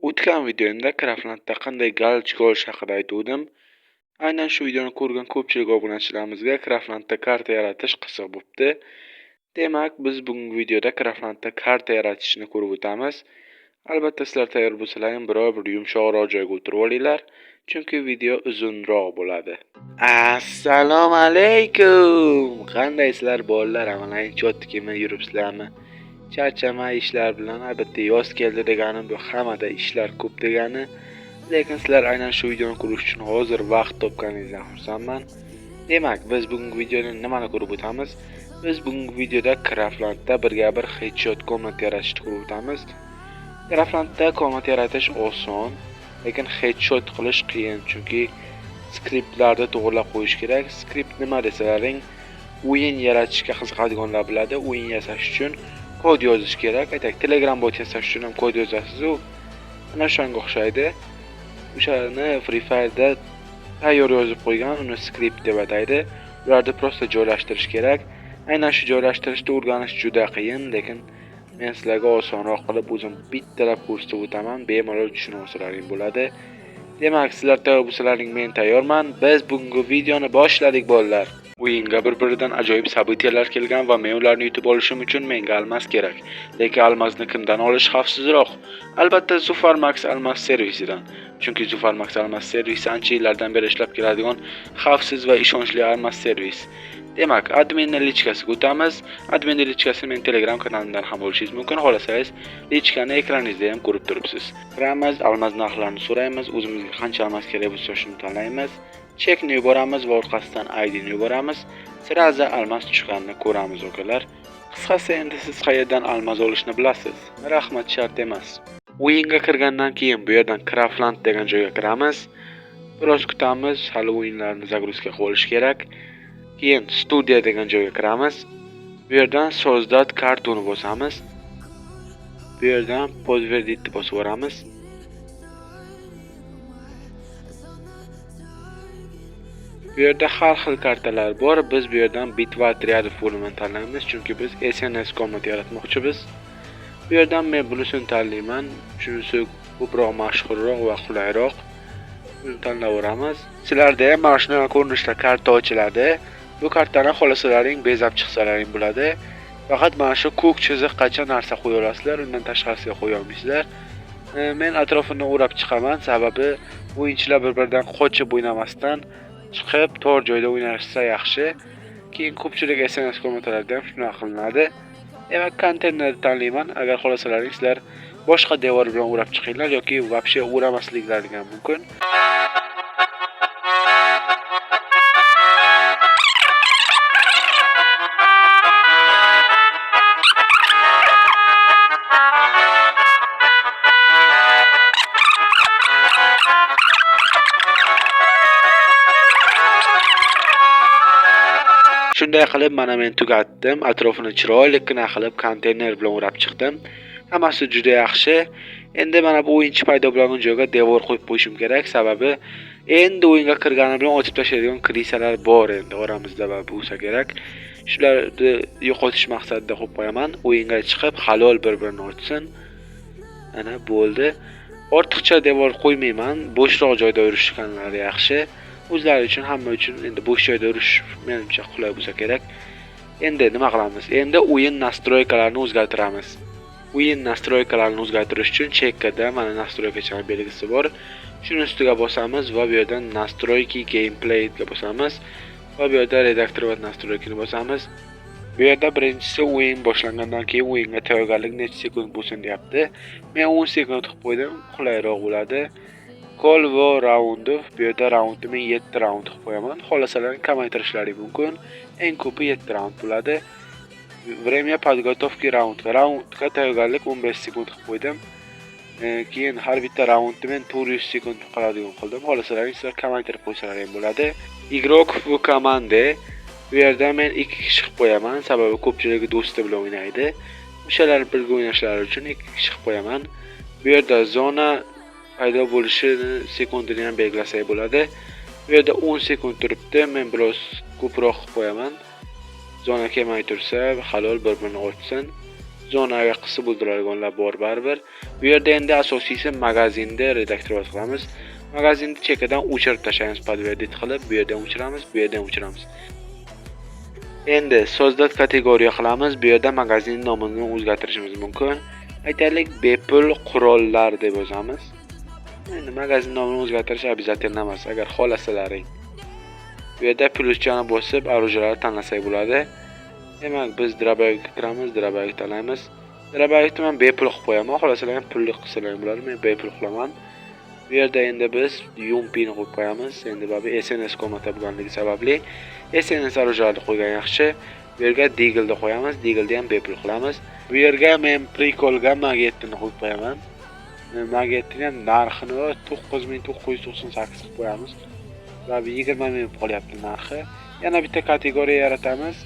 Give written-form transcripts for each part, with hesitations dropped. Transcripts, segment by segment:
O'tgan videomda Craftlandda qanday galchka olish haqida aytgandim. Aynan shu videoni ko'rgan ko'pchilik obunachilarimizga Craftlandda karta yaratish qiziq bo'pti. Demak, biz bugungi videoda Craftlandda karta yaratishni ko'rib o'tamiz. Albatta, sizlar tayyor bo'lsalaring, biror bir yumshoqroq joyga o'tirib olinglar, chunki video uzunroq bo'ladi. Assalomu alaykum. Qandaysizlar bolalar? Amalang chotdikimi yuribsizlarmi? Charchamay ishlar bilan, albatta yoz keldi deganim bu, hammada ishlar ko'p degani. Lekin sizlar aynan shu videoni ko'rish uchun hozir vaqt topganingizdan xursandman. Demak, biz bugungi videoda nimani ko'rib o'tamiz? Biz bugungi videoda Craftlandda birga bir headshot komnat yaratishni ko'rib o'tamiz. Craftlandda komnat yaratish oson, lekin headshot qilish qiyin, chunki skriptlarni to'g'rilab qo'yish kerak. Skript nima desalaring, o'yin yaratishga qiziqadiganlar biladi. O'yin yasash uchun kod yozish kerak. Aytaylik, Telegram bot yasash uchun ham kod yozasiz-ku. Mana shunga o'xshaydi. O'shani Free Fire'da tayyor yozib qo'ygan, uni skript deb ataydi. Ularni prosta joylashtirish kerak. Aynan shu joylashtirishni o'rganish juda qiyin, lekin men sizlarga osonroq qilib o'zim bittalab ko'rsatib o'taman, bemalol tushunib olsalaring bo'ladi. Demak, sizlar tayyor bo'lsalaring, men tayyorman. Biz bugungi videoni boshladik bolalar. O'yinga bir-biridan ajoyib sabitiyalar kelgan va men ularni yutib olishim uchun menga almas kerak. Lekin almasni kimdan olish xavfsizroq? Albatta, Zufarmax almas servisidan. Chunki Zufarmax almas servisi ancha yillardan beri ishlab keladigan xavfsiz va ishonchli almas servis. Demak, adminning lichkasiga o'tamiz. Adminning lichkasini men Telegram kanalimdan ham olishingiz mumkin. Xohlasangiz, lichkani ekraningizda ham ko'rib turibsiz. Kiramiz, almas narxlarini so'raymiz, o'zimizga qancha almas kerak bo'lsa shuni tanlaymiz. Chekni yuboramiz va orqasidan IDni yuboramiz. Siraza almas chiqqanini ko'ramiz, okalar. Qisqasi, endi siz qayerdan almas olishni bilasiz. Rahmat, shart emas. O'yinga kirgandan keyin bu yerdan Craftland degan joyga kiramiz. Biroz kutamiz, hali o'yinlarni zagruzka qilib olish kerak. Keyin studiya degan joyga kiramiz. Bu yerdan Sozdat kartuni bosamiz. Bu yerdan podverditni bosib yuboramiz. Bu yerda har xil kartalar bor. Biz bu yerdan bitva triadi formini tanlaymiz, chunki biz SNS komnat yaratmoqchimiz. Bu yerdan men bunisini tanlayman, shunisi ko'proq mashhurroq va qulayroq. Buni tanlayveramiz. Sizlarda ham mana shunday ko'rinishda karta ochiladi. Bu kartani xohlasalaring bezab chiqsalaring bo'ladi. Faqat mana shu ko'k chiziqgacha narsa qo'ya olasizlar, undan tashqarisiga qo'ya olmaysizlar. Men atrofini o'rab chiqaman, sababi o'yinchilar bir-biridan qochib o'ynamasdan chiqib tor joyda o'ynashsa yaxshi. Keyin ko'pchilik SNS kommentlarida ham shunday qilinadi. Demak, konteynerni tanlayman. Agar xohlasalaring sizlar boshqa devor bilan o'rab chiqinglar yoki vobshe o'ramasliklaring ham mumkin. Shunday qilib, mana men tugatdim. Atrofini chiroylikkina qilib konteyner bilan o'rab chiqdim. Hammasi juda yaxshi. Endi mana bu o'yinchi paydo bo'lgan joyga devor qo'yib qo'yishim kerak, sababi endi o'yinga kirgani bilan otib tashlaydigan krisalar bor endi oramizda va bo'lsa kerak. Shularni yo'qotish maqsadida qo'yib qo'yaman. O'yinga chiqib halol bir-birini ochsin. Ana bo'ldi. Ortiqcha devor qo'ymayman. Bo'shroq joyda yurishganlari yaxshi. O'zlari uchun, hamma uchun endi bo'sh joyda yurish menimcha qulay bo'lsa kerak. Endi nima qilamiz? Endi o'yin nastroykalarini o'zgartiramiz. O'yin nastroykalarini o'zgartirish uchun chekkada mana nastroykachalar belgisi bor. Shuni ustiga bosamiz va bu yerdan nastroyki gameplay ga bosamiz va bu yerda redaktor va nastroykini bosamiz. Bu yerda birinchisi o'yin boshlangandan keyin o'yinga tayyorgarlik necha sekund bo'lsin deyapti. Men 10 sekund qilib qo'ydim, qulayroq bo'ladi. Kolvo raundi, bu yerda raundni men 7 raund qilib qo'yaman. Xohlasalaring kamaytirishlaring mumkin. Eng ko'pi 7 raund bo'ladi. Время подготовки raundga tayyorgarlik 15 sekund qilib qo'ydim. Keyin har bitta raundni men 400 sekund qiladigan qildim. Xohlasalaring sizlar kamaytirib qo'ysalaring bo'ladi. Igrok bu komanda. Bu yerda men 2 kishi qilib qo'yaman, sababi ko'pchiligi do'sti bilan o'ynaydi. O'shalar birga o'ynashlari uchun 2 kishi qilib qo'yaman. Bu yerda zona paydo bo'lishini sekundini ham belgilasak bo'ladi. Bu yerda 10 sekund turibdi. Men biroz ko'proq qilib qo'yaman. Zona kelmay tursa, halol bir-birini ochsin. zonaga qisib o'ldiradiganlar bor baribir. Bu yerda endi asosiysi magazinda redaktorovать qilamiz. Magazinni chekadan o'chirib tashlaymiz podvedit qilib, bu yerdan o'chiramiz, bu yerdan o'chiramiz. Endi sozdat kategoriya qilamiz. Bu yerda magazin nomini o'zgartirishimiz mumkin. Aytaylik, bepul qurollar deb yozamiz. Endi magazin nomini o'zgartirish обязательно emas, agar xohlasalaring. Bu yerda plyuschani bosib, orужиyalarni tanlasak bo'ladi. Demak, biz dробовикka kiramiz, dробовик tanlaymiz. Dробовикni men bepul qilib qo'yaman. Xohlasalar ham pulli qilsalar bo'ladi. Men bepul qilaman. Bu yerda endi biz yumpini qo'yib qo'yamiz. Endi bu SNS komata bo'lganligi sababli SNS orужияларni qo'ygan yaxshi. Bu yerga Deagle qo'yamiz. Deagle'ni ham bepul qilamiz. Bu yerga men prikolga magetini qo'yib qo'yaman. Magetni ham narxini 9998 qilib qo'yamiz. Va 20 ming qolyapti narxi. Yana bitta kategoriya yaratamiz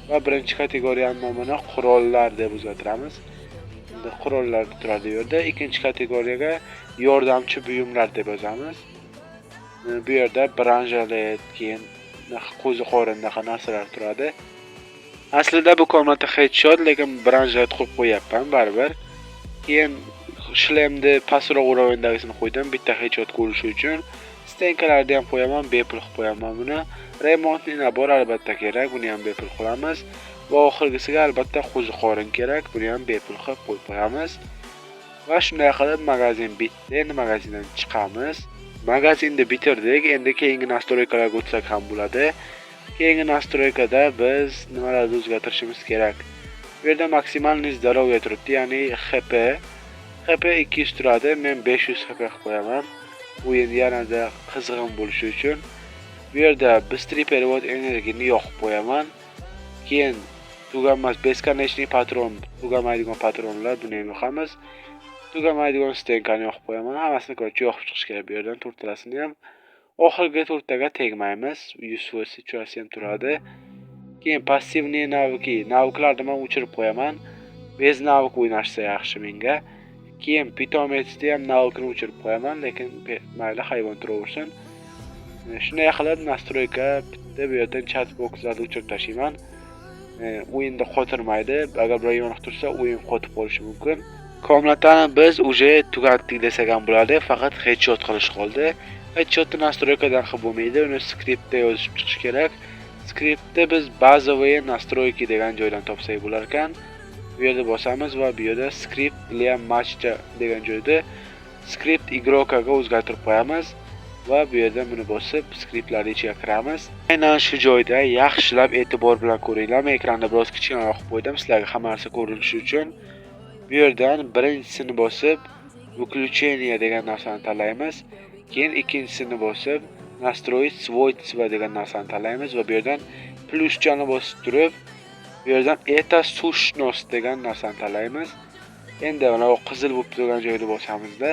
va birinchi kategoriyaning nomini qurollar deb o'zgartiramiz. Endi qurollar turadi bu yerda. Ikkinchi kategoriyaga yordamchi buyumlar deb yozamiz. Bu yerda branjalet, keyin qo'ziqorindaqa narsalar turadi. Aslida bu komnata headshot, lekin branjalet qo'yib qo'yapman baribir. Keyin shlemni pastroq urovindagisini qo'ydim, bitta headshot ko'rish uchun. Stenkalarni ham qo'yaman, bepul qilib qo'yaman buni. Remontni nabor albatta kerak, buni ham bepul qilamiz. Va oxirgisiga albatta qo'ziqorin kerak, buni ham bepul qilib qo'yib qo'yamiz. Va shunday qilib magazin bitdi. Endi magazindan chiqamiz. Magazinni bitirdik. Endi keyingi nastroykalarga o'tsak ham bo'ladi. Keyingi nastroykada biz nimalarni o'zgartirishimiz kerak? Bu yerda maksimalniy здоровье turibdi, ya'ni HP 200 turadi. Men 500 HP qilib qo'yaman. O'yin yanada qizg'in bo'lishi uchun. Bu yerda быстрый перевод energiyani yoqib qo'yaman. Keyin tuganmas бесконечный patron, tugamaydigan patronlar buni ham yoqamiz. Tugamaydigan stenkani yoqib qo'yaman. Hammasini ko'cha yoqib chiqish kerak bu yerdan, to'rttalasini ham. Oxirgi to'rttaga tegmaymiz. Useful situation turadi. Keyin passivniy navklarni men o'chirib qo'yaman. Bez navk o'ynashsa yaxshi menga. Keyin pitometsni ham navkini o'chirib qo'yaman, lekin mayli hayvon turaversin. Shunday qilib nastroyka bitta bu yerdan chat boxlarni o'chirib tashlayman. O'yinda qotirmaydi. Agar biror yoniq tursa, o'yin qotib qolishi mumkin. Komnatani biz уже tugatdik desak ham bo'ladi, faqat headshot qilish qoldi. Headshotni nastroykadan qilib bo'lmaydi, uni skriptda yozib chiqish kerak. Skriptda biz bazaviy настройки degan joydan topsak bo'lar ekan. Bu yerda bosamiz va bu yerda script для matchda degan joyda script igrokaga o'zgartirib qo'yamiz va bu yerda buni bosib skriptlarni ichiga kiramiz. Aynan shu joyda yaxshilab e'tibor bilan ko'ringlar. Men ekranda biroz kichkinaroq qilib qo'ydim sizlarga hamma narsa ko'rinishi uchun. Bu yerdan birinchisini bosib выключение degan narsani tanlaymiz. Keyin ikkinchisini bosib настроить свойства degan narsani tanlaymiz va bu yerdan plyuschani bosib turib, bu yerdan это сущность degan narsani tanlaymiz. Endi mana bu qizil bo'lib turgan joyni bosamizda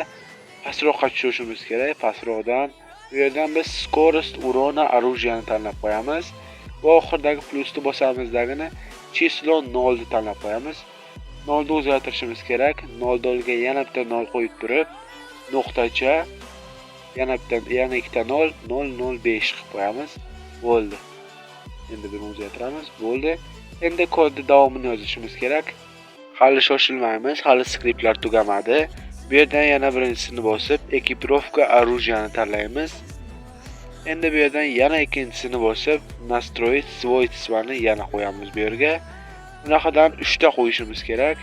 pastroqqa tushirishimiz kerak. Pastroqdan bu yerdan biz скорость урона оружияni tanlab qo'yamiz va oxirdagi plyusni bosamizligini число 0 ni tanlab qo'yamiz. 0 ni o'zgartirishimiz kerak. 0 ga yana bitta 0 qo'yib turib, nuqtacha yana ikkita 0 005 qilib qo'yamiz. Bo'ldi. Endi buni o'zgartiramiz. Bo'ldi. Endi kodni davomini yozishimiz kerak. Hali shoshilmaymiz, hali skriptlar tugamadi. Bu yerdan yana birinchisini bosib, ekiprovka оружияni tanlaymiz. Endi bu yerdan yana ikkinchisini bosib, настроить свойствani yana qo'yamiz bu yerga. Bunaqadan 3 ta qo'yishimiz kerak.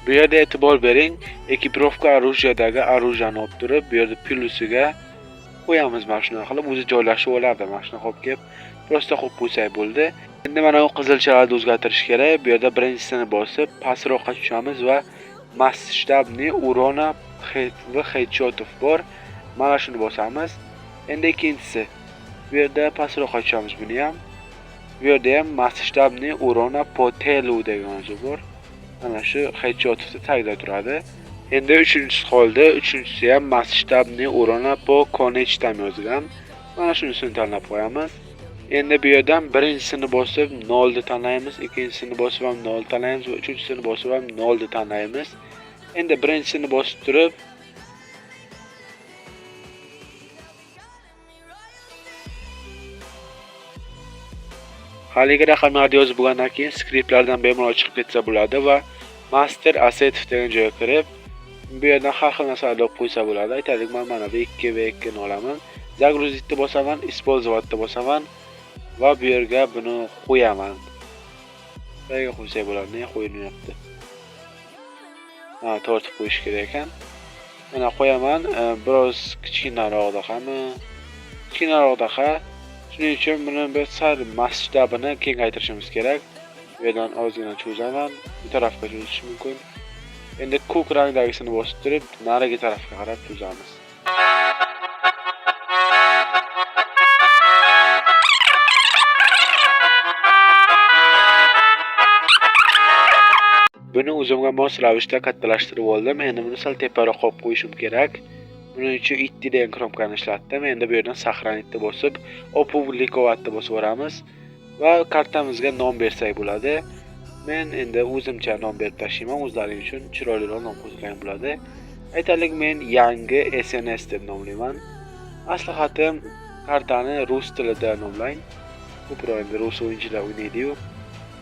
Bu yerda e'tibor bering, ekiprovka оружиядagi оружияni olib turib, bu yerda plyusiga qo'yamiz mana shunday qilib, o'zi joylashib olardi. Mana shunday qilib kelib, prosta qo'yib qo'ysak bo'ldi. Endi mana bu qizilchalarni o'zgartirish kerak. Bu yerda birinchisini bosib, pastroqqa tushamiz va masshtabniy urona va headshotov bor. Mana shuni bosamiz. Endi ikkinchisi. Bu yerda pastroqqa tushamiz buni ham. Bu yerda ham masshtabniy urona potelu degan so'z bor. Mana shu headshotovda tagda turadi. Endi uchinchisi qoldi. Uchinchisi ham masshtabniy urona po konechtam yozilgan. Mana shunisini tanlab qo'yamiz. Endi bu yerdan birinchisini bosib 0 ni tanlaymiz, ikkinchisini bosib ham 0 tanlaymiz va uchinchisini bosib ham 0 ni tanlaymiz. Endi birinchisini bosib turib Haligi raqamlarni yozib bo'lgandan keyin skriptlardan bemalol chiqib ketsa bo'ladi va master asset degan joyga kirib, bu yerdan har xil narsalarni olib qo'ysa bo'ladi. Aytaylik, men mana bu 2v2 ni olaman. Загрузитni bosaman, использовать bosaman va bu yerga buni qo'yaman. Qayerga qo'ysak bo'ladi? Ne qo'yilyapti? Tortib qo'yish kerak ekan. Mana qo'yaman, biroz kichkinaroqdaqami? Kichkinaroqdaqa. Shuning uchun buni bir sal masshtabini kengaytirishimiz kerak. Bu yerdan ozgina cho'zaman, bu tarafga cho'zish mumkin. Endi ko'k rangdagisini bosib turib, narigi tarafga qarab cho'zamiz. Buni o'zimga mos ravishda kattalashtirib oldim. Endi buni sal teparoq qo'yib qo'yishim kerak. Buning uchun itti degan knopkani ishlatdim. Endi bu yerdan сохранitni bosib, опубликовать bosib o'ramiz va kartamizga nom bersak bo'ladi. Men endi o'zimcha nom berib tashlayman, o'zlaring uchun chiroyliroq nom qo'ygan bo'ladi. Aytaylik, men yangi SNS deb nomlayman. Maslahatim, kartani rus tilida nomlang. Ko'proq endi rus o'yinchilar o'ynaydi-yu.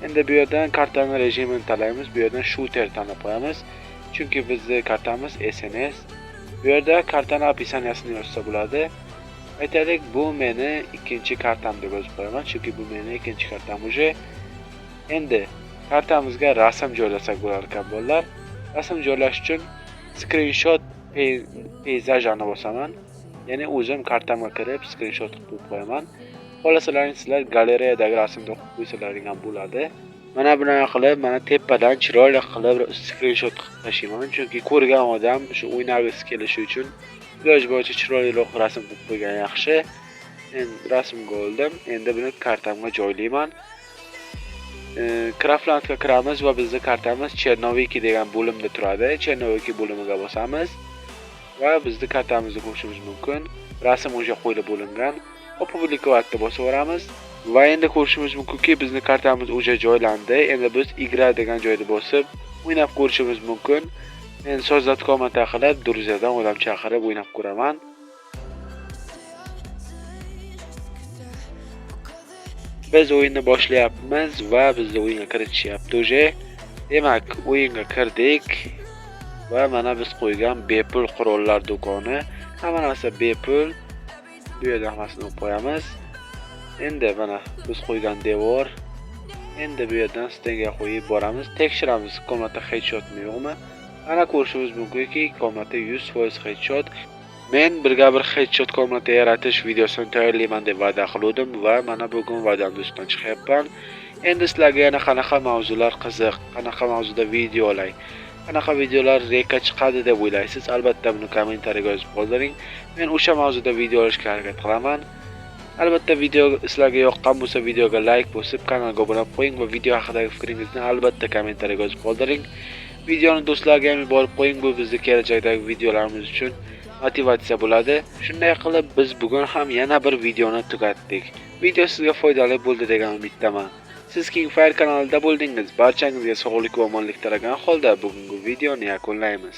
Endi bu yerdan kartani rejimini tanlaymiz. Bu yerdan shooter tanlab qo'yamiz. Chunki bizning kartamiz SNS. Bu yerda kartani opisaniyasini yozsa bo'ladi. Aytaylik, bu meni ikkinchi kartam deb yozib qo'yaman, chunki bu meni ikkinchi kartam uje. Endi kartamizga rasm joylasak bo'lar ekan bolalar. Rasm joylash uchun screenshot peyzajini bosaman. Ya'ni o'zim kartamga kirib screenshot qilib qo'yaman. Xolasalaring sizlar galereyadagi rasmni qo'yib qo'ysalaring ham bo'ladi. Mana bunaqa qilib, mana tepadan chiroyli qilib screenshot qilib tashlayman, chunki ko'rgan odam shu o'ynagisi kelishi uchun iloj bo'yicha chiroyliroq rasm qilib qo'ygan yaxshi. Endi rasmga oldim. Endi buni kartamga joylayman. Craftlandga kiramiz va bizning kartamiz Chernoviki degan bo'limda turadi. Chernoviki bo'limiga bosamiz va bizning kartamizni ko'rishimiz mumkin. Rasm o'sha qo'yilib bo'lingan. Опубликовать bosib o'ramiz va endi ko'rishimiz mumkinki, bizning kartamiz o'sha joylandi. Endi biz игра degan joyni bosib o'ynab ko'rishimiz mumkin. Men sozlatkomat qilib, Durziyadan odam chaqirib o'ynab ko'raman. Biz o'yinni boshlayapmiz va bizni o'yinga kiritishyapti o'sha. Demak, o'yinga kirdik va mana biz qo'ygan bepul qurollar do'koni. Hamma narsa bepul. Bu yerda hammasini qo'yamiz. Endi mana biz qo'ygan devor. Endi bu yerdan stenga qo'yib boramiz, tekshiramiz komnata headshotmi yo'qmi. Ana ko'rishimiz mumkinki, komnata 100% headshot. Men birga bir headshot komnata yaratish videosini tayyorlayman deb va'da qildim va mana bugun va'damni ustidan chiqyapman. Endi sizlarga yana qanaqa mavzular qiziq, qanaqa mavzuda video olay, qanaqa videolar reka chiqadi deb o'ylaysiz? Albatta buni kommentariyaga yozib qoldiring. Men o'sha mavzuda video olishga harakat qilaman. Albatta video sizlarga yoqqan bo'lsa, videoga like bosib, kanalga obuna qo'ying va video haqidagi fikringizni albatta kommentariyaga yozib qoldiring. Videoni do'stlarga ham yuborib qo'ying, bu bizning kelajakdagi videolarimiz uchun motivatsiya bo'ladi. Shunday qilib, biz bugun ham yana bir videoni tugatdik. Video sizga foydali bo'ldi degan umiddaman. Siz Kingfire kanalida bo'ldingiz. Barchangizga sog'lik va omonlik tilagan holda bugungi videoni yakunlaymiz.